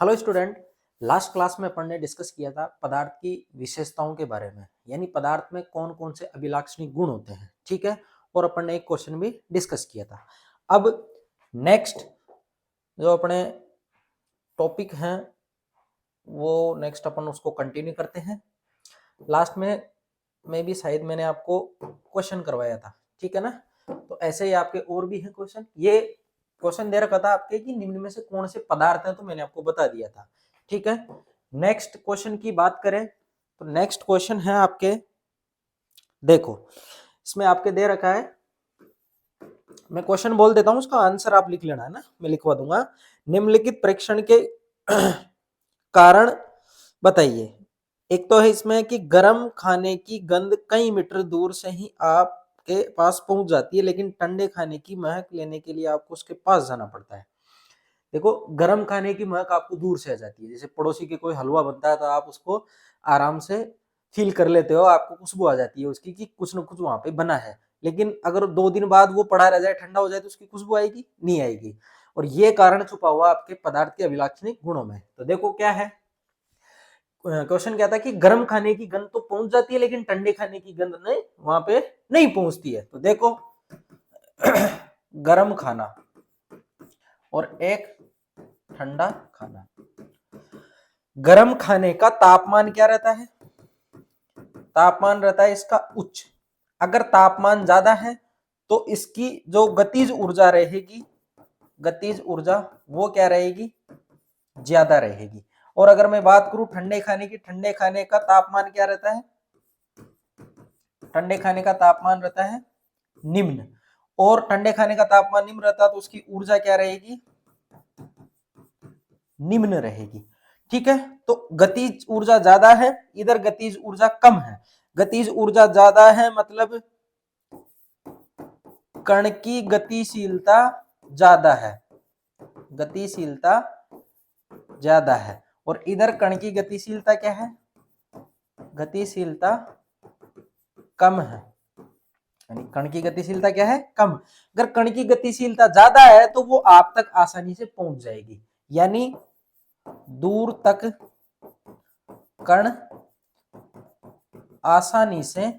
Hello student. Last class में अपन ने discuss किया था पदार्थ की विशेषताओं के बारे में, यानी पदार्थ में कौन कौन से अभिलाक्षणिक गुण होते हैं। ठीक है, और अपन ने एक क्वेश्चन भी डिस्कस किया था। अब नेक्स्ट जो अपने टॉपिक हैं वो नेक्स्ट अपन उसको कंटिन्यू करते हैं। लास्ट में भी शायद मैंने आपको क्वेश्चन करवाया था, ठीक है ना। तो ऐसे ही आपके और भी हैं क्वेश्चन। ये क्वेश्चन दे रखा था आपके कि निम्न में से कौन से पदार्थ हैं, तो मैंने आपको बता दिया था। ठीक है, नेक्स्ट क्वेश्चन की बात करें तो नेक्स्ट क्वेश्चन है आपके, देखो इसमें आपके दे रखा है, मैं क्वेश्चन बोल देता हूं, उसका आंसर आप लिख लेना है ना, मैं लिखवा दूंगा। निम्नलिखित परीक्षण के कारण बताइए। एक तो है इसमें कि गर्म खाने की गंध कई मीटर दूर से ही आपके पास पहुंच जाती है, लेकिन ठंडे खाने की महक लेने के लिए आपको उसके पास जाना पड़ता है। देखो, गर्म खाने की महक आपको दूर से आ जाती है, जैसे पड़ोसी के कोई हलवा बनता है तो आप उसको आराम से फील कर लेते हो, आपको खुशबू आ जाती है उसकी कि कुछ ना कुछ वहां पे बना है। लेकिन अगर 2 दिन बाद वो पड़ा रह जाए, ठंडा हो जाए, तो उसकी खुशबू आएगी? नहीं आएगी। और ये कारण छुपा हुआ आपके पदार्थ के अभिलाक्षणिक गुणों में। तो देखो क्या है, क्वेश्चन क्या था कि गर्म खाने की गंध तो पहुंच जाती है, लेकिन ठंडे खाने की गंध नहीं वहां पे नहीं पहुंचती है। तो देखो गर्म खाना और एक ठंडा खाना। गर्म खाने का तापमान क्या रहता है? तापमान रहता है इसका उच्च। अगर तापमान ज्यादा है तो इसकी जो गतिज ऊर्जा रहेगी, गतिज ऊर्जा वो क्या रहेगी? ज्यादा रहेगी। और अगर मैं बात करूं ठंडे खाने की, ठंडे खाने का तापमान क्या रहता है? ठंडे खाने का तापमान रहता है निम्न। और ठंडे खाने का तापमान निम्न रहता है तो उसकी ऊर्जा क्या रहेगी? निम्न रहेगी। ठीक है, तो गतिज ऊर्जा ज्यादा है, इधर गतिज ऊर्जा कम है। गतिज ऊर्जा ज्यादा है मतलब कण की गतिशीलता ज्यादा है, गतिशीलता ज्यादा है। और इधर कण की गतिशीलता क्या है? गतिशीलता कम है, यानी कण की गतिशीलता क्या है? कम। अगर कण की गतिशीलता ज्यादा है तो वो आप तक आसानी से पहुंच जाएगी, यानी दूर तक कण आसानी से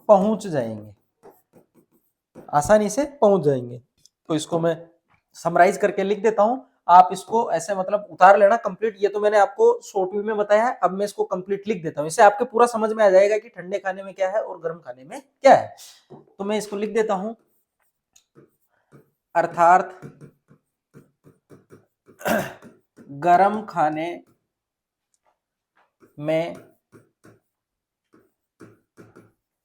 पहुंच जाएंगे, आसानी से पहुंच जाएंगे। तो इसको मैं समराइज करके लिख देता हूं, आप इसको ऐसे मतलब उतार लेना कंप्लीट। ये तो मैंने आपको शॉर्ट व्यू में बताया है, अब मैं इसको कंप्लीट लिख देता हूं, इससे आपके पूरा समझ में आ जाएगा कि ठंडे खाने में क्या है और गर्म खाने में क्या है। तो मैं इसको लिख देता हूं, अर्थात गर्म खाने में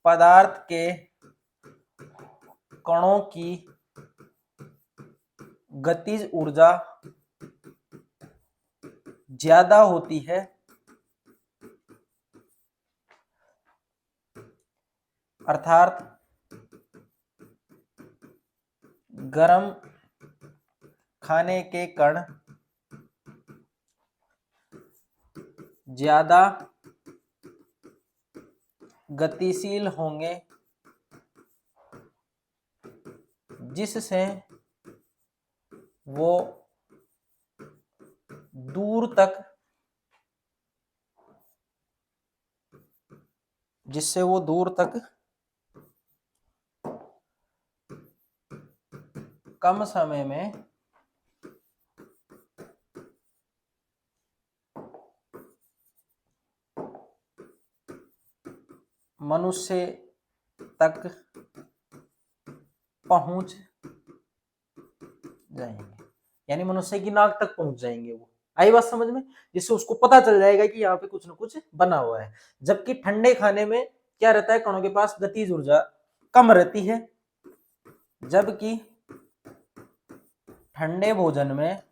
पदार्थ के कणों की गतिज ऊर्जा ज्यादा होती है, अर्थात गर्म खाने के कण ज्यादा गतिशील होंगे, जिससे वो दूर तक कम समय में मनुष्य तक पहुंच जाएंगे, यानी मनुष्य की नाक तक पहुंच जाएंगे। वो आई बात समझ में, जिससे उसको पता चल जाएगा कि यहाँ पे कुछ ना कुछ बना हुआ है। जबकि ठंडे खाने में क्या रहता है, कणों के पास गतिज ऊर्जा कम रहती है, जबकि ठंडे भोजन में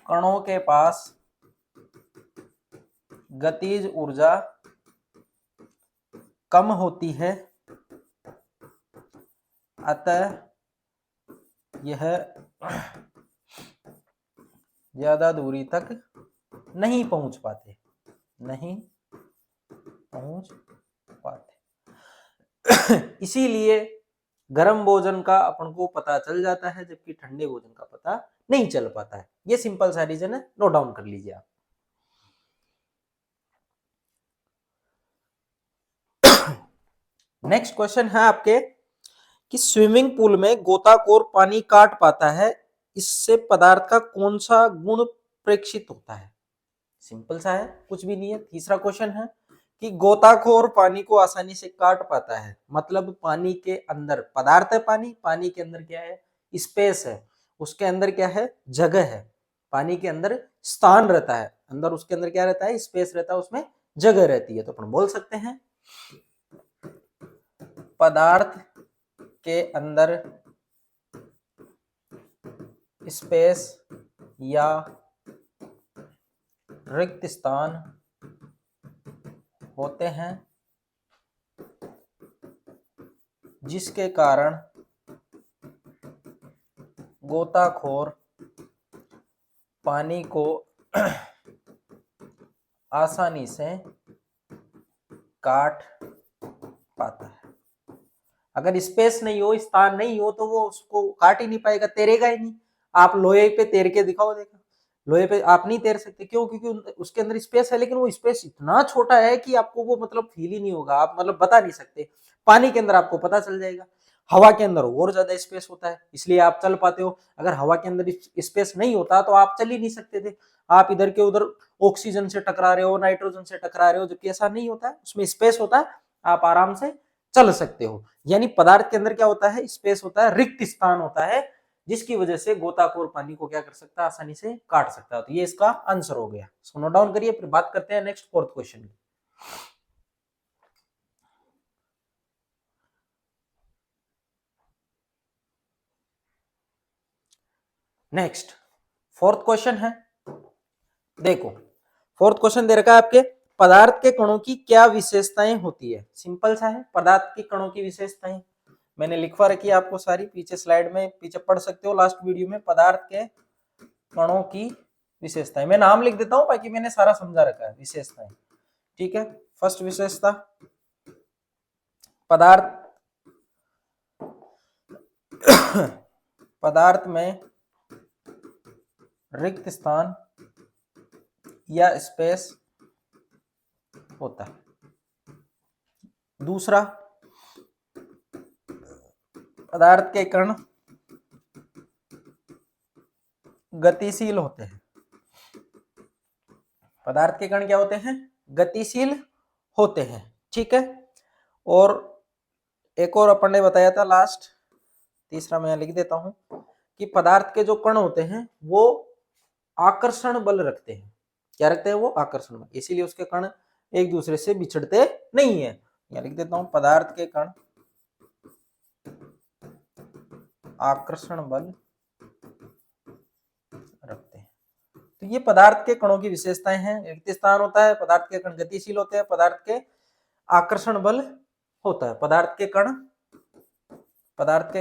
कणों के पास गतिज ऊर्जा कम होती है, अतः यह ज्यादा दूरी तक नहीं पहुंच पाते, नहीं पहुंच पाते। इसीलिए गर्म भोजन का अपन को पता चल जाता है जबकि ठंडे भोजन का पता नहीं चल पाता है। ये सिंपल सा रीजन है, नोट डाउन कर लीजिए आप। नेक्स्ट क्वेश्चन है आपके कि स्विमिंग पूल में गोताखोर पानी काट पाता है, इससे पदार्थ का कौन सा गुण प्रेक्षित होता है? सिंपल सा है, कुछ भी नहीं है। तीसरा क्वेश्चन है कि गोताखोर पानी को आसानी से काट पाता है, मतलब पानी के अंदर पदार्थ है, पानी के अंदर क्या है? स्पेस है, उसके अंदर क्या है? जगह है। पानी के अंदर स्थान रहता है, अंदर उसके अंदर क्या रहता है? स्पेस रहता है, उसमें जगह रहती है। तो अपन बोल सकते हैं पदार्थ के अंदर स्पेस या रिक्त स्थान होते हैं जिसके कारण गोताखोर पानी को आसानी से काट पाता है। अगर स्पेस नहीं हो, स्थान नहीं हो, तो वो उसको काट ही नहीं पाएगा, तैरेगा ही नहीं। आप लोहे पे तैर के दिखाओ, देखा लोहे पे आप नहीं तैर सकते, क्यों? क्योंकि उसके अंदर स्पेस है, लेकिन वो स्पेस इतना छोटा है कि आपको वो मतलब फील ही नहीं होगा, आप मतलब बता नहीं सकते। पानी के अंदर आपको पता चल जाएगा। हवा के अंदर और ज्यादा स्पेस होता है, इसलिए आप चल पाते हो। अगर हवा के अंदर स्पेस नहीं होता तो आप चल ही नहीं सकते थे। आप इधर के उधर ऑक्सीजन से टकरा रहे हो, नाइट्रोजन से टकरा रहे हो, जबकि ऐसा नहीं होता है, उसमें स्पेस होता है, आप आराम से चल सकते हो। यानी पदार्थ के अंदर क्या होता है? स्पेस होता है, रिक्त स्थान होता है, जिसकी वजह से गोताखोर पानी को क्या कर सकता है? आसानी से काट सकता है। तो ये इसका आंसर हो गया। इसको नोट डाउन करिए, फिर बात करते हैं नेक्स्ट फोर्थ क्वेश्चन की। नेक्स्ट फोर्थ क्वेश्चन है, देखो फोर्थ क्वेश्चन दे रखा है आपके, पदार्थ के कणों की क्या विशेषताएं होती है? सिंपल सा है, पदार्थ के कणों की विशेषताएं मैंने लिखवा रखी है आपको सारी, पीछे स्लाइड में पीछे पढ़ सकते हो, लास्ट वीडियो में। पदार्थ के कणों की विशेषताएं मैं नाम लिख देता हूं, बाकी मैंने सारा समझा रखा है विशेषताएं, ठीक है। फर्स्ट विशेषता, पदार्थ पदार्थ में रिक्त स्थान या स्पेस होता है। दूसरा, पदार्थ के कण गतिशील होते हैं। पदार्थ के कण क्या होते हैं? गतिशील होते हैं, ठीक है। और एक और अपन ने बताया था लास्ट, तीसरा मैं लिख देता हूं कि पदार्थ के जो कण होते हैं वो आकर्षण बल रखते हैं। क्या रखते हैं? वो आकर्षण बल, इसीलिए उसके कण एक दूसरे से बिछड़ते नहीं है। यहाँ लिख देता हूं, पदार्थ के कण आकर्षण बल रखते हैं। तो ये पदार्थ के कणों की विशेषताएं हैं। रिक्त स्थान होता है, पदार्थ के कण गतिशील होते हैं, पदार्थ के आकर्षण बल होता है, पदार्थ के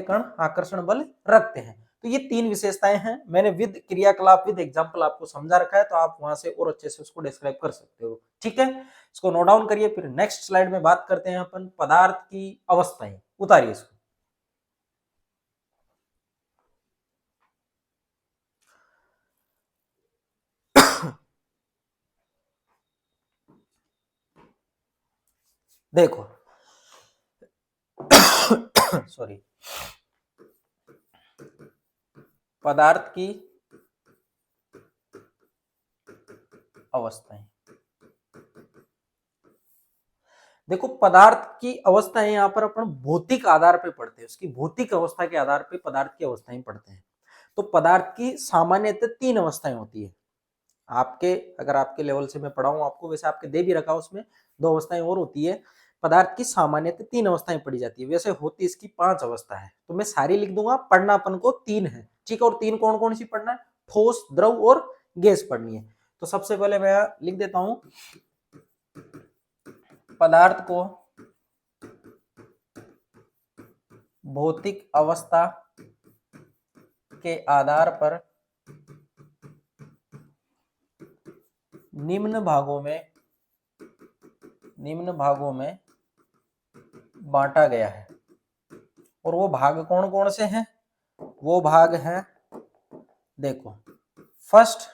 कण आकर्षण बल रखते हैं। तो ये तीन विशेषताएं हैं, मैंने विद क्रियाकलाप विद एग्जांपल आपको समझा रखा है, तो आप वहां से और अच्छे से उसको डिस्क्राइब कर सकते हो, ठीक है। इसको नोट डाउन करिए, फिर नेक्स्ट स्लाइड में बात करते हैं अपन पदार्थ की अवस्थाएं। उतारिए इसको। देखो सॉरी, पदार्थ की अवस्थाएं, देखो पदार्थ की अवस्थाएं यहाँ पर अपन भौतिक आधार पे पढ़ते हैं, उसकी भौतिक अवस्था के आधार पे पदार्थ की अवस्थाएं पढ़ते हैं। तो पदार्थ की सामान्यतः तीन अवस्थाएं होती है। आपके अगर आपके लेवल से मैं पढ़ाऊं आपको, वैसे आपके दे भी रखा उसमें दो अवस्थाएं और होती है। पदार्थ की सामान्यतः तीन अवस्थाएं पढ़ी जाती है, वैसे होती इसकी पांच अवस्था है। तो मैं सारी लिख दूंगा, पढ़ना अपन को तीन है, ठीक है। और तीन कौन कौन सी पढ़ना है? ठोस, द्रव और गैस पढ़नी है। तो सबसे पहले मैं लिख देता हूं, पदार्थ को भौतिक अवस्था के आधार पर निम्न भागों में बांटा गया है। और वो भाग कौन कौन से हैं? वो भाग हैं, देखो, फर्स्ट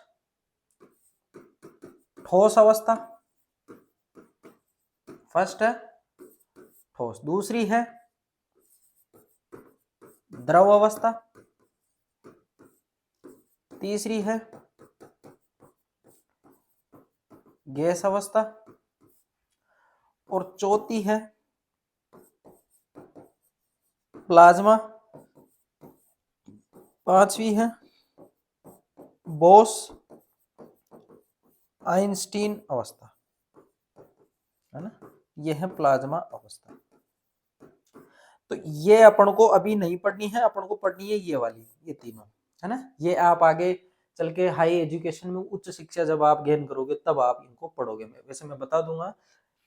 ठोस अवस्था, फर्स्ट है ठोस, दूसरी है द्रव अवस्था, तीसरी है गैस अवस्था, और चौथी है प्लाज्मा, पांचवी है बोस आइंस्टीन अवस्था, है ना, ये है प्लाज्मा अवस्था। तो ये अपन को अभी नहीं पढ़नी है, अपन को पढ़नी है ये वाली, ये तीनों, है ना। ये आप आगे चल के हाई एजुकेशन में, उच्च शिक्षा जब आप गेन करोगे तब आप इनको पढ़ोगे। वैसे मैं बता दूंगा,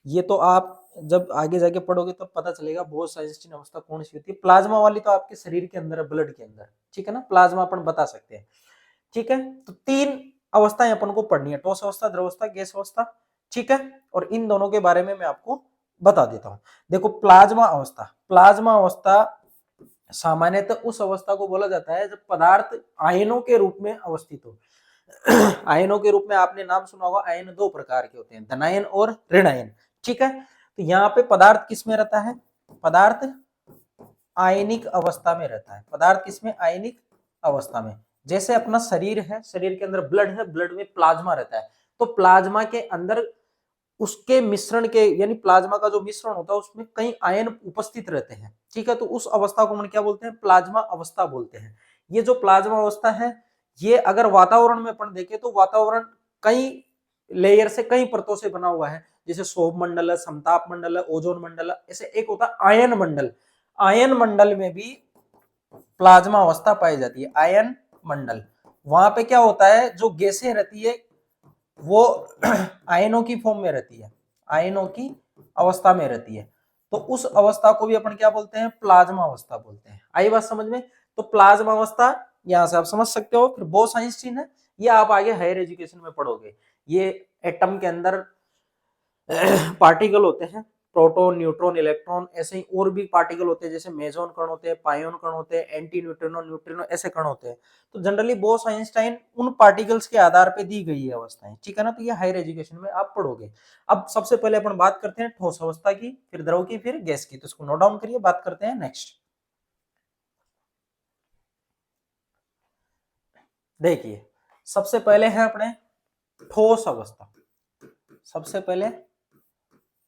ये तो आप जब आगे जाके पढ़ोगे तब पता चलेगा बोस आइंस्टीन अवस्था कौन सी होती है। प्लाज्मा वाली तो आपके शरीर के अंदर है, ब्लड के अंदर, ठीक है ना, प्लाज्मा अपन बता सकते हैं, ठीक है। तो तीन अवस्थाएं अपन को पढ़नी है, ठोस अवस्था, द्रव अवस्था, गैस अवस्था, ठीक है। और इन दोनों के बारे में मैं आपको बता देता हूं। देखो प्लाज्मा अवस्था, प्लाज्मा अवस्था सामान्यतः उस अवस्था को बोला जाता है जब पदार्थ आयनों के रूप में अवस्थित हो। आयनों के रूप में आपने नाम सुना होगा, आयन दो प्रकार के होते हैं, धनायन और ऋणायन, ठीक है। तो यहाँ पे पदार्थ किस में रहता है? पदार्थ आयनिक अवस्था में रहता है। पदार्थ किसमें? आयनिक अवस्था में। जैसे अपना शरीर है, शरीर के अंदर ब्लड है, ब्लड में प्लाज्मा रहता है, तो प्लाज्मा के अंदर उसके मिश्रण के, यानी प्लाज्मा का जो मिश्रण होता है उसमें कई आयन उपस्थित रहते हैं, ठीक है। तो उस अवस्था को हम क्या बोलते हैं? प्लाज्मा अवस्था बोलते हैं। ये जो प्लाज्मा अवस्था है, ये अगर वातावरण में अपन देखें तो वातावरण कई लेयर से, कई परतों से बना हुआ है, जैसे सौभ मंडल है, समताप मंडल है, ओजोन मंडल है, ऐसे एक होता है आयन मंडल। आयन मंडल में भी प्लाज्मा अवस्था पाई जाती है, आयन मंडल। वहां पे क्या होता है, जो गैसें रहती है वो आयनों की फॉर्म में रहती है, आयनों की अवस्था में रहती है। तो उस अवस्था को भी अपन क्या बोलते हैं? प्लाज्मा अवस्था बोलते हैं। आई बात समझ में? तो प्लाज्मा अवस्था यहां से आप समझ सकते हो। फिर बोस आइंस्टीन है, ये आप आगे हायर एजुकेशन में पढ़ोगे। ये एटम के अंदर पार्टिकल होते हैं, प्रोटॉन, न्यूट्रॉन, इलेक्ट्रॉन, ऐसे ही और भी पार्टिकल होते हैं, जैसे मेजॉन कण होते हैं, पायोन कण होते हैं, एंटी न्यूट्रिनो, न्यूट्रिनो, ऐसे कण होते हैं। तो जनरली बोस आइंस्टाइन उन पार्टिकल्स के आधार पे दी गई है अवस्थाएं, ठीक है ना। तो ये हायर एजुकेशन में आप पढ़ोगे। अब सबसे पहले अपन बात करते हैं ठोस अवस्था की, फिर द्रव की, फिर गैस की। तो इसको नोट डाउन करिए, बात करते हैं नेक्स्ट। देखिए, सबसे पहले है अपने ठोस अवस्था। सबसे पहले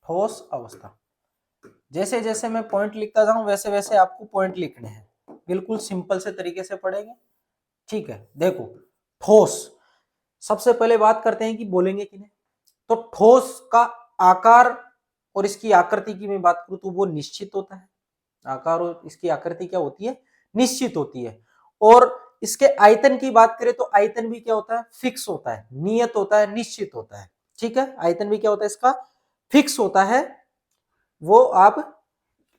ठोस अवस्था, जैसे जैसे मैं पॉइंट लिखता जाऊं वैसे वैसे आपको पॉइंट लिखने हैं, बिल्कुल सिंपल से तरीके से पढ़ेंगे, ठीक है। देखो ठोस, सबसे पहले बात करते हैं कि बोलेंगे कि नहीं। तो ठोस का आकार और इसकी आकृति की मैं बात करूं तो वो निश्चित होता है। आकार और इसकी आकृति क्या होती है? निश्चित होती है। और इसके आयतन की बात करें तो आयतन भी क्या होता है? फिक्स होता है, नियत होता है, निश्चित होता है, ठीक है। आयतन भी क्या होता है इसका? फिक्स होता है। वो आप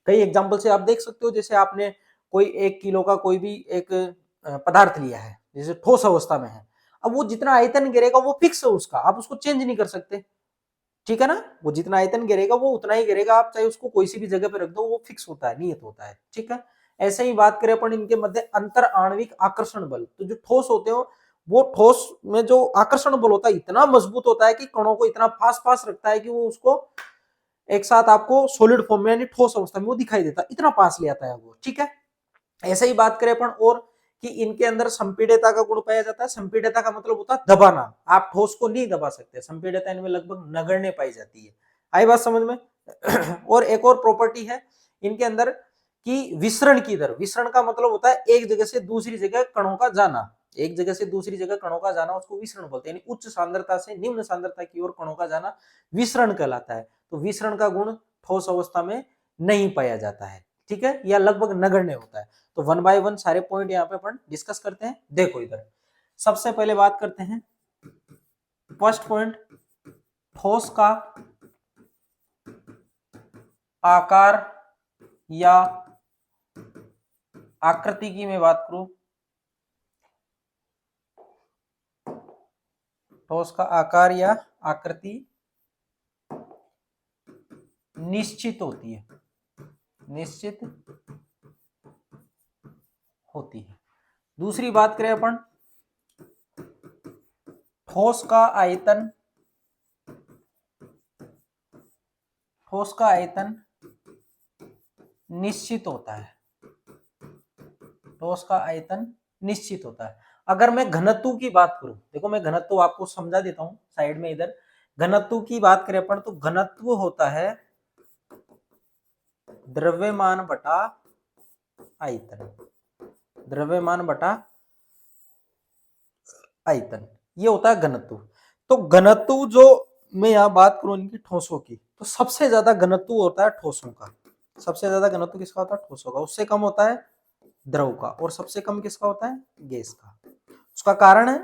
कई एग्जाम्पल से आप देख सकते हो, जैसे आपने कोई 1 किलो का कोई भी एक पदार्थ लिया है, जैसे ठोस अवस्था में है, अब वो जितना आयतन गिरेगा वो फिक्स है उसका, आप उसको चेंज नहीं कर सकते, ठीक है ना। वो जितना आयतन गिरेगा वो उतना ही गिरेगा, आप चाहे उसको कोई सी भी जगह पे रख दो, वो फिक्स होता है, नियत होता है, ठीक है। ऐसे ही बात करें अपन इनके मध्य अंतर आणविक आकर्षण बल, तो जो ठोस होते हो, वो ठोस में जो आकर्षण बल होता है इतना मजबूत होता है कि कणों को इतना पास पास रखता है कि वो उसको एक साथ आपको सॉलिड फॉर्म में, यानी ठोस अवस्था में वो दिखाई देता है, इतना पास ले आता है वो, ठीक है। ऐसे ही बात करें अपन और कि इनके अंदर संपीड़ितता का गुण पाया जाता है। संपीड़ितता का मतलब होता है दबाना, आप ठोस को नहीं दबा सकते। संपीड़ितता इनमें लगभग नगण्य पाई जाती है। आई बात समझ में? और एक और प्रॉपर्टी है इनके अंदर कि विसरण की दर, विसरण का मतलब होता है एक जगह से दूसरी जगह कणों का जाना, एक जगह से दूसरी जगह कणों का जाना उसको विसरण बोलते हैं, यानी उच्च सांद्रता से निम्न सांद्रता की ओर कणों का जाना विसरण कहलाता है। तो विसरण का गुण ठोस अवस्था में नहीं पाया जाता है, ठीक है, या लगभग नगण्य होता है। तो 1 बाय 1 सारे पॉइंट यहाँ पे अपन डिस्कस करते हैं। देखो इधर सबसे पहले बात करते हैं फर्स्ट पॉइंट, ठोस का आकार या आकृति की मैं बात करूं, ठोस का आकार या आकृति निश्चित होती है, निश्चित होती है। दूसरी बात करें अपन, ठोस का आयतन, ठोस का आयतन निश्चित होता है, ठोस का आयतन निश्चित होता है। अगर मैं घनत्व की बात करूं, देखो मैं घनत्व आपको समझा देता हूं साइड में इधर। घनत्व की बात करें अपन तो घनत्व होता है द्रव्यमान बटा आयतन, द्रव्यमान बटा आयतन, ये होता है घनत्व। तो घनत्व जो मैं यहां बात करूं इनकी ठोसों की, तो सबसे ज्यादा घनत्व होता है ठोसों का। सबसे ज्यादा घनत्व किसका होता है? ठोसों का। उससे कम होता है द्रव का, और सबसे कम किसका होता है? गैस का। उसका कारण है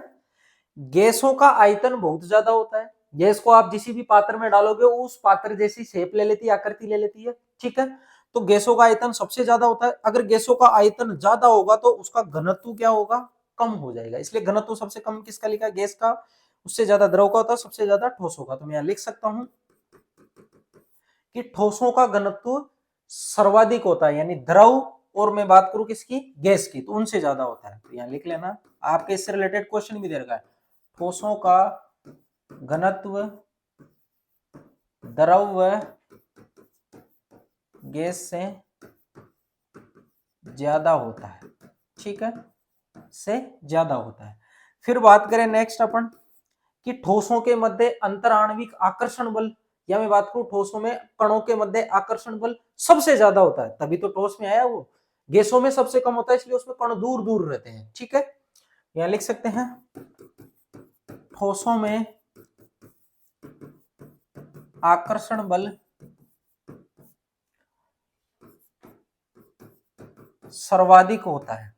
गैसों का आयतन बहुत ज्यादा होता है। गैस को आप किसी भी पात्र में डालोगे उस पात्र जैसी शेप ले लेती है, आकृति ले लेती है, ठीक है। तो गैसों का आयतन सबसे ज्यादा होता है। अगर गैसों का आयतन ज्यादा होगा तो उसका घनत्व क्या होगा? कम हो जाएगा। इसलिए घनत्व सबसे कम किसका लिखा? गैस का। उससे ज्यादा द्रव का होता है, सबसे ज्यादा ठोसों का। तो मैं यहां लिख सकता हूं कि ठोसों का घनत्व सर्वाधिक होता है, यानी द्रव, और मैं बात करूं किसकी? गैस की, तो उनसे ज्यादा होता है। तो यहां लिख लेना, आपके इससे रिलेटेड क्वेश्चन भी दे रखा है, ठोसों का घनत्व द्रव व गैस से ज्यादा होता है, ठीक है, से ज्यादा होता है। फिर बात करें नेक्स्ट अपन कि ठोसों के मध्य अंतर आणविक आकर्षण बल, या मैं बात करूं ठोसों में कणों के मध्य आकर्षण बल सबसे ज्यादा होता है, तभी तो ठोस में आया वो। गैसों में सबसे कम होता है, इसलिए उसमें कण दूर दूर रहते हैं, ठीक है। यहां लिख सकते हैं ठोसों में आकर्षण बल सर्वाधिक होता है,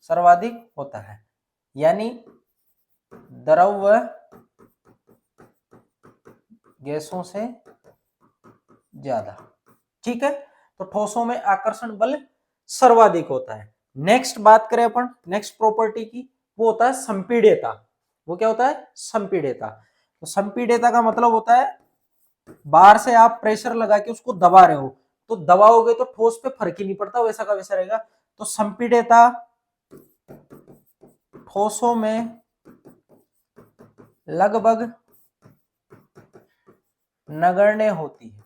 सर्वाधिक होता है, यानी द्रव व गैसों से ज्यादा, ठीक है। तो ठोसों में आकर्षण बल सर्वाधिक होता है। नेक्स्ट बात करें अपन नेक्स्ट प्रॉपर्टी की, वो होता है संपीड्यता। वो क्या होता है? संपीड्यता। तो संपीड्यता का मतलब होता है बाहर से आप प्रेशर लगा के उसको दबा रहे हो, तो दबाओगे तो ठोस पे फर्क ही नहीं पड़ता, वैसा का वैसा रहेगा। तो संपीड्यता ठोसों में लगभग नगण्य होती है,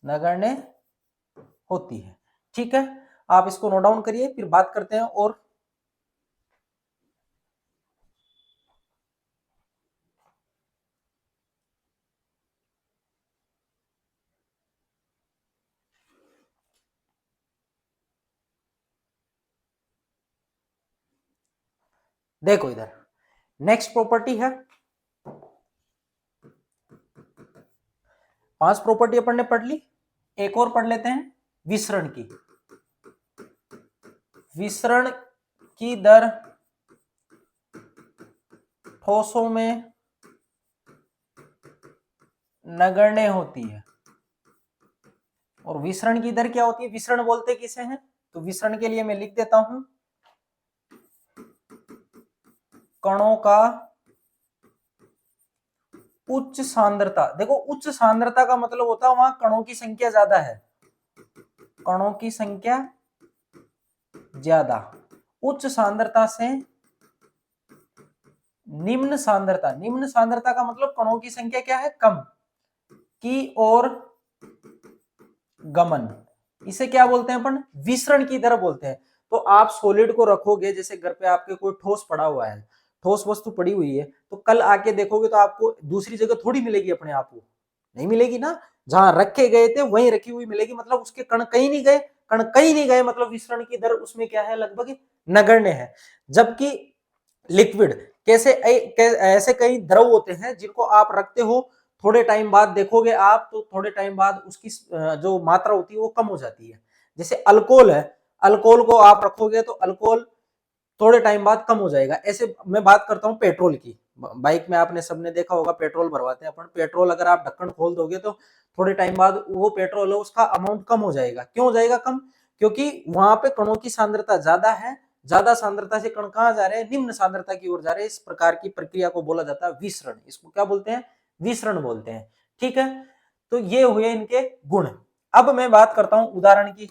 नगण्य होती है, ठीक है। आप इसको नोट डाउन करिए, फिर बात करते हैं। और देखो इधर नेक्स्ट प्रॉपर्टी है, 5 प्रॉपर्टी अपन ने पढ़ ली। एक और पढ़ लेते हैं विसरण की। विसरण की दर ठोसों में नगण्य होती है। और विसरण की दर क्या होती है? विसरण बोलते किसे हैं? तो विसरण के लिए मैं लिख देता हूं कणों का उच्च सांद्रता। देखो उच्च सांद्रता का मतलब होता है वहां कणों की संख्या ज्यादा है, कणों की संख्या ज्यादा। उच्च सांद्रता से निम्न सांद्रता, निम्न सांद्रता का मतलब कणों की संख्या क्या है? कम, की ओर गमन। इसे क्या बोलते हैं अपन? विसरण की दर बोलते हैं। तो आप सॉलिड को रखोगे, जैसे घर पे आपके कोई ठोस पड़ा हुआ है, ठोस वस्तु पड़ी हुई है, तो कल आके देखोगे तो आपको दूसरी जगह थोड़ी मिलेगी, अपने आप को नहीं मिलेगी ना। जहां रखे गए थे वहीं रखी हुई मिलेगी, मतलब उसके कण कहीं नहीं गए, कण कहीं नहीं गए, मतलब विसरण की दर उसमें क्या है? लगभग नगण्य है। जबकि लिक्विड ऐसे कई द्रव होते हैं जिनको आप रखते हो, थोड़े टाइम बाद देखोगे आप तो थोड़े टाइम बाद उसकी जो मात्रा होती है वो कम हो जाती है। जैसे अल्कोहल है, अल्कोहल को आप रखोगे तो अल्कोहल थोड़े टाइम बाद कम हो जाएगा। ऐसे मैं बात करता हूँ पेट्रोल की। बाइक में आपने सबने देखा होगा पेट्रोल भरवाते हैं अपन, पेट्रोल अगर आप ढक्कन खोल दोगे तो थोड़े टाइम बाद वो पेट्रोल है उसका अमाउंट कम हो जाएगा। क्यों हो जाएगा कम? क्योंकि वहां पे कणों की सांद्रता ज्यादा है, ज्यादा सांद्रता से कण कहां जा रहे हैं? निम्न सांद्रता की ओर जा रहे हैं। इस प्रकार की प्रक्रिया को बोला जाता है विसरण। इसको क्या बोलते हैं? विसरण बोलते हैं, ठीक है। तो ये हुए इनके गुण। अब मैं बात करता हूं उदाहरण की।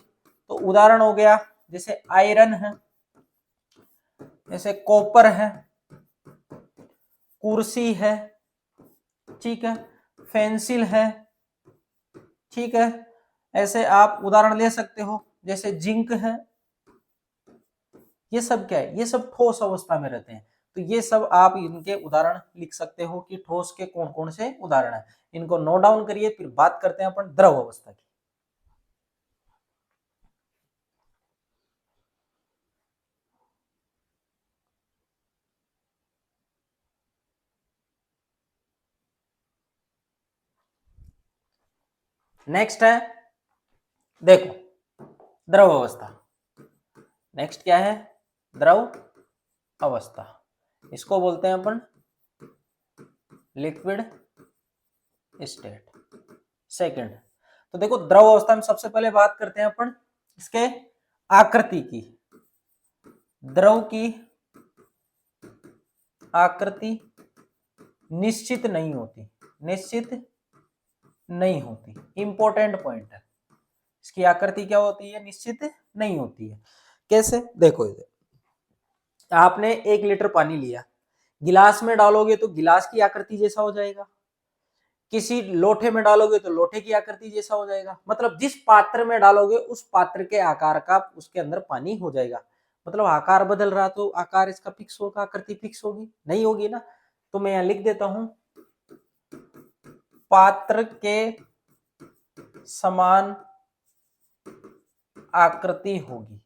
तो उदाहरण हो गया जैसे आयरन है, जैसे कॉपर है, कुर्सी है, ठीक है, पेंसिल है, ठीक है। ऐसे आप उदाहरण ले सकते हो, जैसे जिंक है। ये सब क्या है, ये सब ठोस अवस्था में रहते हैं। तो ये सब आप इनके उदाहरण लिख सकते हो कि ठोस के कौन कौन से उदाहरण है। इनको नोट डाउन करिए, फिर बात करते हैं अपन द्रव अवस्था की। नेक्स्ट है, देखो, द्रव अवस्था। नेक्स्ट क्या है, द्रव अवस्था। इसको बोलते हैं अपन लिक्विड स्टेट। सेकंड, तो देखो द्रव अवस्था में सबसे पहले बात करते हैं अपन इसके आकृति की। द्रव की आकृति निश्चित नहीं होती, निश्चित नहीं होती। इंपॉर्टेंट पॉइंट है, इसकी आकृति क्या होती है, निश्चित नहीं होती है। कैसे, देखो इधर आपने 1 लीटर पानी लिया, गिलास में डालोगे तो गिलास की आकृति जैसा हो जाएगा, किसी लोटे में डालोगे तो लोटे की आकृति जैसा हो जाएगा। मतलब जिस पात्र में डालोगे उस पात्र के आकार का उसके अंदर पानी हो जाएगा। मतलब आकार बदल रहा तो आकार इसका फिक्स होगा, आकृति फिक्स होगी नहीं, होगी ना। तो मैं यहां लिख देता हूं, पात्र के समान आकृति होगी।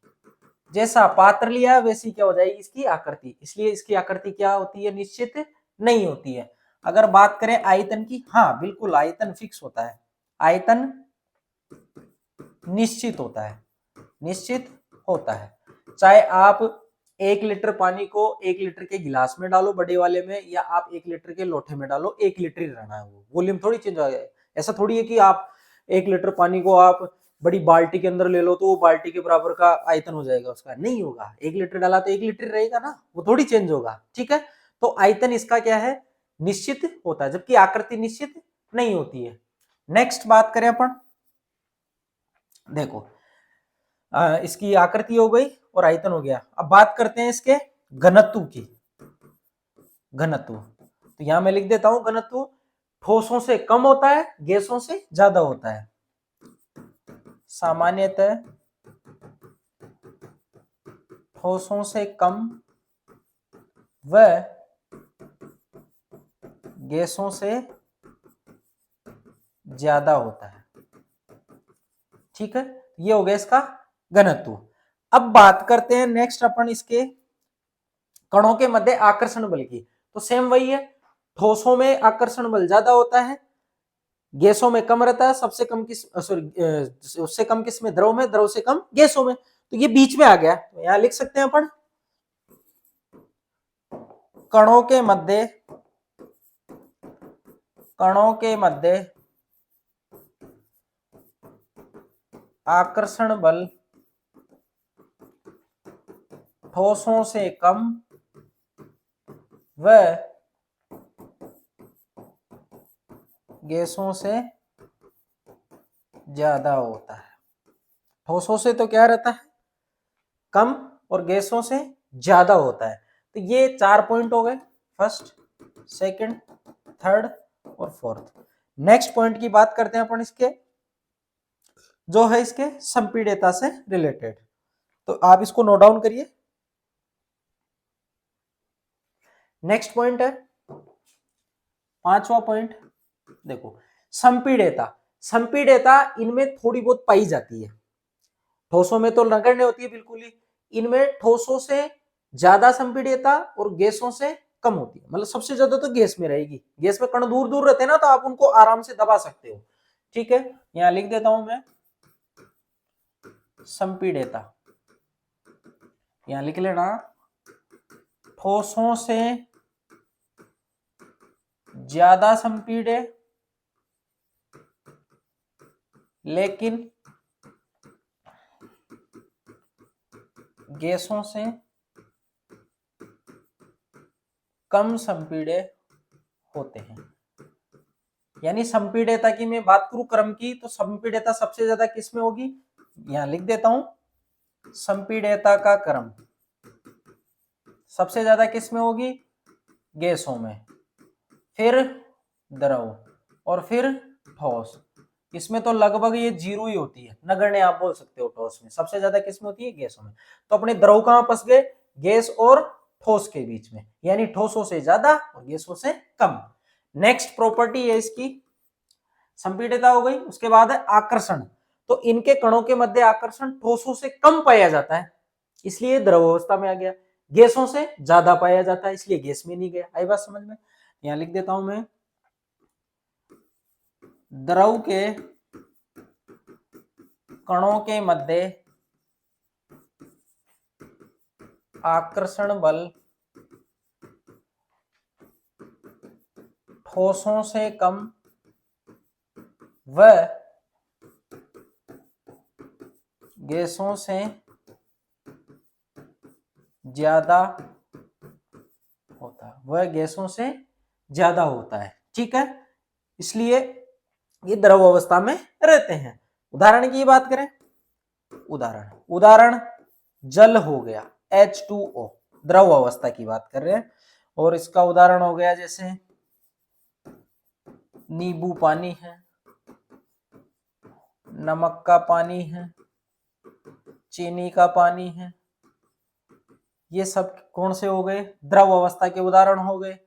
जैसा पात्र लिया वैसी क्या हो जाएगी इसकी आकृति, इसलिए इसकी आकृति क्या होती है, निश्चित नहीं होती है। अगर बात करें आयतन की, हाँ बिल्कुल आयतन फिक्स होता है, आयतन निश्चित होता है, निश्चित होता है। चाहे आप 1 लीटर पानी को 1 लीटर के गिलास में डालो बड़े वाले में, या आप 1 लीटर के लोटे में डालो, 1 लीटर ही रहना है, वो वॉल्यूम थोड़ी चेंज हो जाए। ऐसा थोड़ी है कि आप 1 लीटर पानी को आप बड़ी बाल्टी के अंदर ले लो तो वो बाल्टी के बराबर का आयतन हो जाएगा उसका, नहीं होगा। 1 लीटर डाला तो 1 लीटर रहेगा ना, वो थोड़ी चेंज होगा, ठीक है। तो आयतन इसका क्या है, निश्चित होता है, जबकि आकृति निश्चित नहीं होती है। नेक्स्ट बात करें अपन, देखो इसकी आकृति हो गई और आयतन हो गया। अब बात करते हैं इसके घनत्व की। घनत्व, तो यहां मैं लिख देता हूं घनत्व ठोसों से कम होता है, गैसों से ज्यादा होता है। सामान्यतः ठोसों से कम व गैसों से ज्यादा होता है, ठीक है। ये हो गया इसका घनत्व। अब बात करते हैं नेक्स्ट अपन इसके कणों के मध्य आकर्षण बल की। तो सेम वही है, ठोसों में आकर्षण बल ज्यादा होता है, गैसों में कम रहता है। सबसे कम किस, सॉरी उससे कम किस में, द्रव में, द्रव से कम गैसों में। तो ये बीच में आ गया, तो यहां लिख सकते हैं अपन कणों के मध्य, कणों के मध्य आकर्षण बल ठोसों से कम व गैसों से ज्यादा होता है। ठोसों से तो क्या रहता है, कम, और गैसों से ज्यादा होता है। तो ये 4 पॉइंट हो गए, फर्स्ट, सेकंड, थर्ड और फोर्थ। नेक्स्ट पॉइंट की बात करते हैं अपन इसके, जो है इसके संपीड्यता से रिलेटेड। तो आप इसको नोट डाउन करिए। नेक्स्ट पॉइंट है 5वां पॉइंट, देखो संपीड्यता। संपीड्यता इनमें थोड़ी बहुत पाई जाती है, ठोसों में तो नगण्य होती है बिल्कुल ही, इनमें ठोसों से ज्यादा संपीड्यता और गैसों से कम होती है। मतलब सबसे ज्यादा तो गैस में रहेगी, गैस में कण दूर दूर रहते हैं ना, तो आप उनको आराम से दबा सकते हो, ठीक है। यहां लिख देता हूं मैं संपीड्यता, यहां लिख लेना ठोसों से ज्यादा संपीड्य लेकिन गैसों से कम संपीड्य होते हैं। यानी संपीड्यता की मैं बात करूं क्रम की, तो संपीड्यता सबसे ज्यादा किस में होगी, यहां लिख देता हूं संपीड्यता का क्रम सबसे ज्यादा किस में होगी, गैसों में, फिर द्रव और फिर ठोस। इसमें तो लगभग ये जीरो ही होती है, नगण्य आप बोल सकते हो। ठोस में सबसे ज्यादा किसमें होती है, गैसों में। तो अपने द्रव कहां फंस गए, गैस और ठोस के बीच में, यानी ठोसों से ज्यादा और गैसों से कम। नेक्स्ट प्रॉपर्टी है इसकी संपीडितता हो गई। उसके बाद है आकर्षण। तो इनके कणों के मध्य आकर्षण ठोसों से कम पाया जाता है, इसलिए द्रव अवस्था में आ गया। गैसों से ज्यादा पाया जाता है, इसलिए गैस में नहीं गया। आई बात समझ में। यहां लिख देता हूं मैं, द्रव के कणों के मध्य आकर्षण बल ठोसों से कम व गैसों से ज्यादा होता है, वह गैसों से ज्यादा होता है। ठीक है, इसलिए ये द्रव अवस्था में रहते हैं। उदाहरण की बात करें, उदाहरण जल हो गया H2O, द्रव अवस्था की बात कर रहे हैं। और इसका उदाहरण हो गया जैसे नींबू पानी है, नमक का पानी है, चीनी का पानी है। ये सब कौन से हो गए, द्रव अवस्था के उदाहरण हो गए।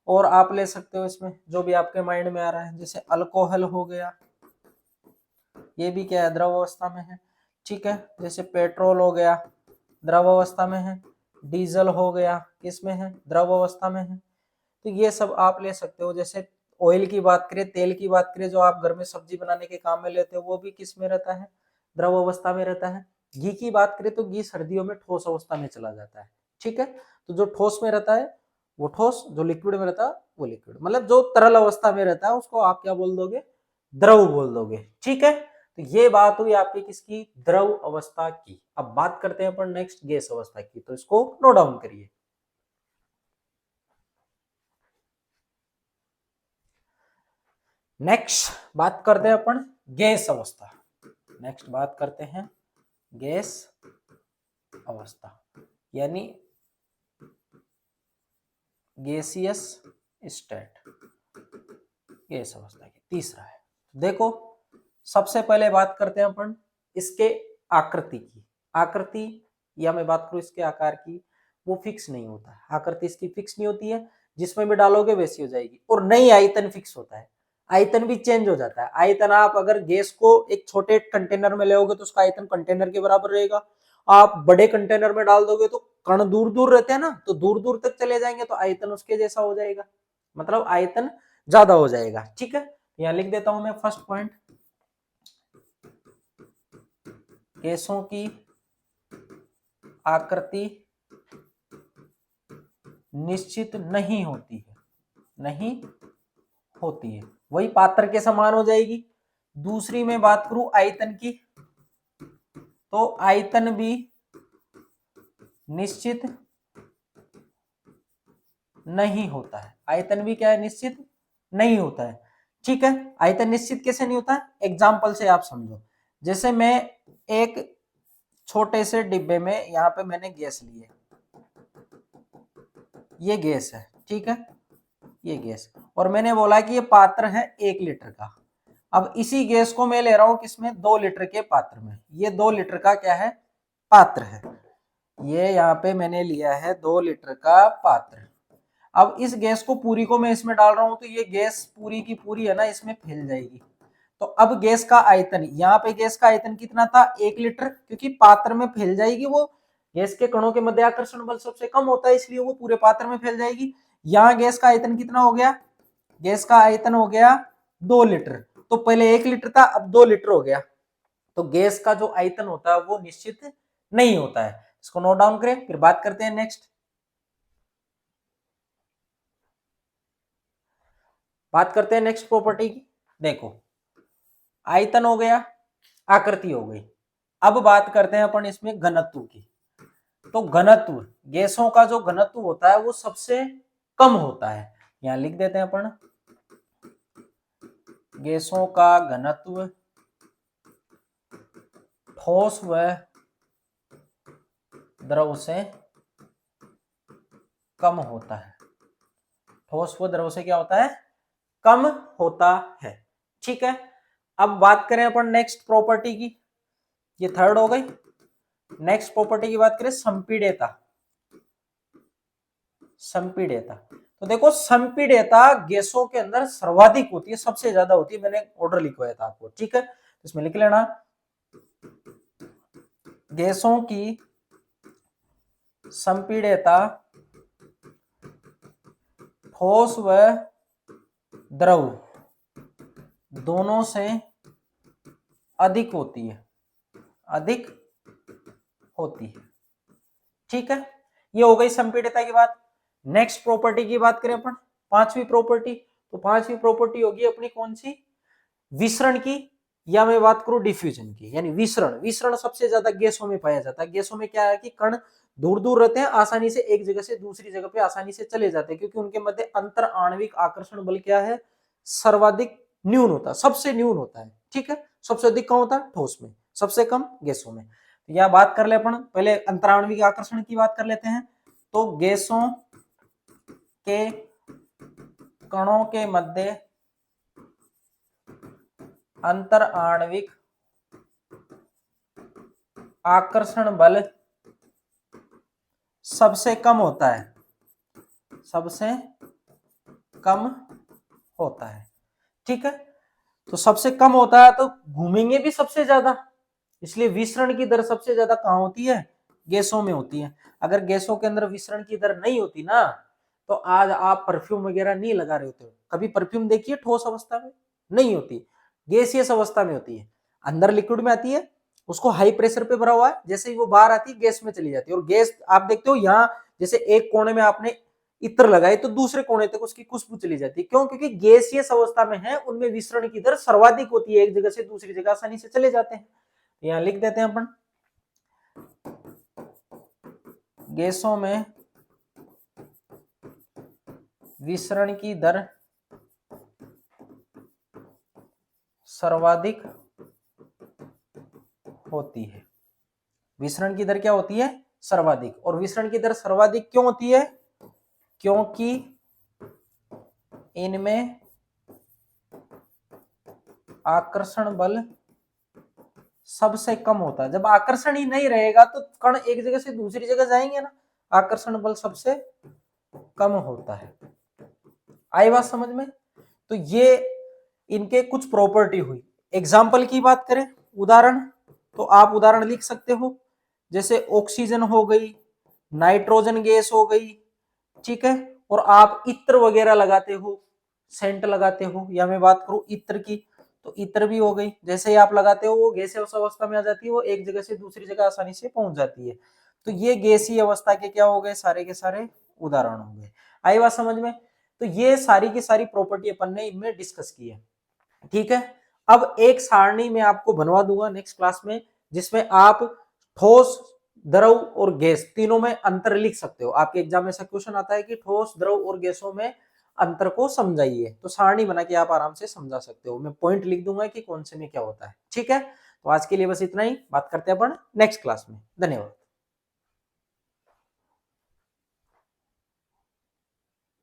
और आप ले सकते हो इसमें जो भी आपके माइंड में आ रहा है, जैसे अल्कोहल हो गया, ये भी क्या है, द्रव अवस्था में है। ठीक है, जैसे पेट्रोल हो गया, द्रव अवस्था में है। डीजल हो गया, किसमें है, द्रव अवस्था में है। तो ये सब आप ले सकते हो। जैसे ऑयल की बात करें, तेल की बात करें, जो आप घर में सब्जी बनाने के काम में लेते हो, वो भी किस में रहता है, द्रव अवस्था में रहता है। घी की बात करें तो घी सर्दियों में ठोस अवस्था में चला जाता है। ठीक है, तो जो ठोस में रहता है वो ठोस, जो लिक्विड में रहता है वो लिक्विड, मतलब जो तरल अवस्था में रहता है उसको आप क्या बोल दोगे, द्रव बोल दोगे। ठीक है, तो ये बात हुई आपकी किसकी, द्रव अवस्था की। अब बात करते हैं अपन नेक्स्ट गैस अवस्था की, तो इसको नोट डाउन करिए। नेक्स्ट बात करते हैं अपन गैस अवस्था। नेक्स्ट बात करते हैं गैस अवस्था, यानी गैसियस स्टेट, गैस अवस्था की तीसरा है। देखो, सबसे पहले बात करते हैं अपन इसके आकृति की। आकृति, या मैं बात करूं इसके आकार की, वो फिक्स नहीं होता है। आकृति इसकी फिक्स नहीं होती है, जिसमें भी डालोगे वैसी हो जाएगी। और नहीं, आयतन फिक्स होता है, आयतन भी चेंज हो जाता है। आयतन, आप अगर गैस को एक छोटे कंटेनर में लोगे तो उसका आयतन कंटेनर के बराबर रहेगा। आप बड़े कंटेनर में डाल दोगे तो कण दूर दूर रहते हैं ना, तो दूर दूर तक चले जाएंगे, तो आयतन उसके जैसा हो जाएगा, मतलब आयतन ज्यादा हो जाएगा। ठीक है, यहां लिख देता हूं मैं फर्स्ट पॉइंट, गैसों की आकृति निश्चित नहीं होती है, नहीं होती है, वही पात्र के समान हो जाएगी। दूसरी में बात करूं आयतन की, तो आयतन भी निश्चित नहीं होता है। आयतन भी क्या है, निश्चित नहीं होता है। ठीक है, आयतन निश्चित कैसे नहीं होता है, एग्जाम्पल से आप समझो। जैसे मैं एक छोटे से डिब्बे में, यहां पे मैंने गैस ली है, ये गैस है, ठीक है, ये गैस, और मैंने बोला कि ये पात्र है 1 लीटर का। अब इसी गैस को मैं ले रहा हूं किसमें, 2 लीटर के पात्र में। ये 2 लीटर का क्या है, पात्र है। ये यहाँ पे मैंने लिया है 2 लीटर का पात्र। अब इस गैस को पूरी को मैं इसमें डाल रहा हूं, तो ये गैस पूरी की पूरी है ना इसमें फैल जाएगी। तो अब गैस का आयतन, यहाँ पे गैस का आयतन कितना था, 1 लीटर, क्योंकि पात्र में फैल जाएगी वो। गैस के कणों के मध्य आकर्षण बल सबसे कम होता है, इसलिए वो पूरे पात्र में फैल जाएगी। यहाँ गैस का आयतन कितना हो गया, गैस का आयतन हो गया 2 लीटर। तो पहले 1 लीटर था, अब 2 लीटर हो गया। तो गैस का जो आयतन होता है वो निश्चित नहीं होता है। इसको नोट डाउन करें, फिर बात करते हैं नेक्स्ट। बात करते हैं नेक्स्ट प्रॉपर्टी की। देखो, आयतन हो गया, आकृति हो गई। अब बात करते हैं अपन इसमें घनत्व की। तो घनत्व, गैसों का जो घनत्व होता है वो सबसे कम होता है। यहां लिख देते हैं अपन, गैसों का घनत्व ठोस व द्रव से कम होता है। ठोस व द्रव से क्या होता है? कम होता है। ठीक है, अब बात करें अपन नेक्स्ट प्रॉपर्टी की, ये थर्ड हो गई। नेक्स्ट प्रॉपर्टी की बात करें संपीड्यता। संपीड्यता, तो देखो संपीड्यता गैसों के अंदर सर्वाधिक होती है, सबसे ज्यादा होती है। मैंने ऑर्डर लिखवाया था आपको, ठीक है, इसमें लिख लेना गैसों की संपीड्यता ठोस व द्रव दोनों से अधिक होती है, अधिक होती है। ठीक है, ये हो गई संपीड्यता की बात। नेक्स्ट प्रॉपर्टी की बात करें अपन, पांचवी प्रॉपर्टी, तो पांचवी प्रॉपर्टी होगी अपनी कौन सी? विसरण की, या मैं बात करूं डिफ्यूजन की, यानी विसरण। विसरण सबसे ज्यादा गैसों में पाया जाता है। गैसों में क्या है कि कण दूर दूर रहते हैं, आसानी से एक जगह से दूसरी जगह पे आसानी से चले जाते हैं, क्योंकि उनके मध्य अंतर आणविक आकर्षण बल क्या है? सर्वाधिक न्यून होता है, सबसे न्यून होता है। ठीक है, सबसे अधिक कहाँ होता है? ठोस में, सबसे कम गैसों में। यह बात कर ले अपन, पहले अंतराणविक आकर्षण की बात कर लेते हैं। तो गैसों के कणों के मध्य अंतर आणविक आकर्षण बल सबसे कम होता है, सबसे कम होता है। ठीक है, तो सबसे कम होता है तो घूमेंगे भी सबसे ज्यादा, इसलिए विसरण की दर सबसे ज्यादा कहां होती है? गैसों में होती है। अगर गैसों के अंदर विसरण की दर नहीं होती ना, तो आज आप परफ्यूम वगैरह नहीं लगा रहे होते हो। कभी परफ्यूम देखिए ठोस अवस्था में? नहीं होती, गैसियस अवस्था में होती है। अंदर लिक्विड में आती है, उसको हाई प्रेशर पे भरा हुआ है, जैसे ही वो बाहर आती है गैस में चली जाती है। और गैस आप देखते हो यहाँ, जैसे एक कोने में आपने इत्र लगाए तो दूसरे कोने तक उसकी खुशबू चली जाती है। क्यों? क्योंकि गैसियस अवस्था में है, उनमें विसरण की दर सर्वाधिक होती है, एक जगह से दूसरी जगह आसानी से चले जाते हैं। यहां लिख देते हैं अपन, गैसों में विसरण की दर सर्वाधिक होती है। विसरण की दर क्या होती है? सर्वाधिक। और विसरण की दर सर्वाधिक क्यों होती है? क्योंकि इनमें आकर्षण बल सबसे कम होता है। जब आकर्षण ही नहीं रहेगा तो कण एक जगह से दूसरी जगह जाएंगे ना, आकर्षण बल सबसे कम होता है। आई बात समझ में? तो ये इनके कुछ प्रॉपर्टी हुई। एग्जाम्पल की बात करें, उदाहरण, तो आप उदाहरण लिख सकते हो, जैसे ऑक्सीजन हो गई, नाइट्रोजन गैस हो गई। ठीक है, और आप इत्र वगैरह लगाते हो, सेंट लगाते हो, या मैं बात करूं इत्र की, तो इत्र भी हो गई। जैसे ही आप लगाते हो वो गैसीय अवस्था में आ जाती है, वो एक जगह से दूसरी जगह आसानी से पहुंच जाती है। तो ये गैसीय अवस्था के क्या हो गए? सारे के सारे उदाहरण हो गए। आई बात समझ में? तो ये सारी की सारी प्रॉपर्टी अपन ने इनमें डिस्कस की है। ठीक है, अब एक सारणी में आपको बनवा दूंगा नेक्स्ट क्लास में, जिसमें आप ठोस, द्रव और गैस तीनों में अंतर लिख सकते हो। आपके एग्जाम में ऐसा क्वेश्चन आता है कि ठोस, द्रव और गैसों में अंतर को समझाइए, तो सारणी बना के आप आराम से समझा सकते हो। मैं पॉइंट लिख दूंगा कि कौन से में क्या होता है। ठीक है, तो आज के लिए बस इतना ही, बात करते हैं अपन नेक्स्ट क्लास में। धन्यवाद।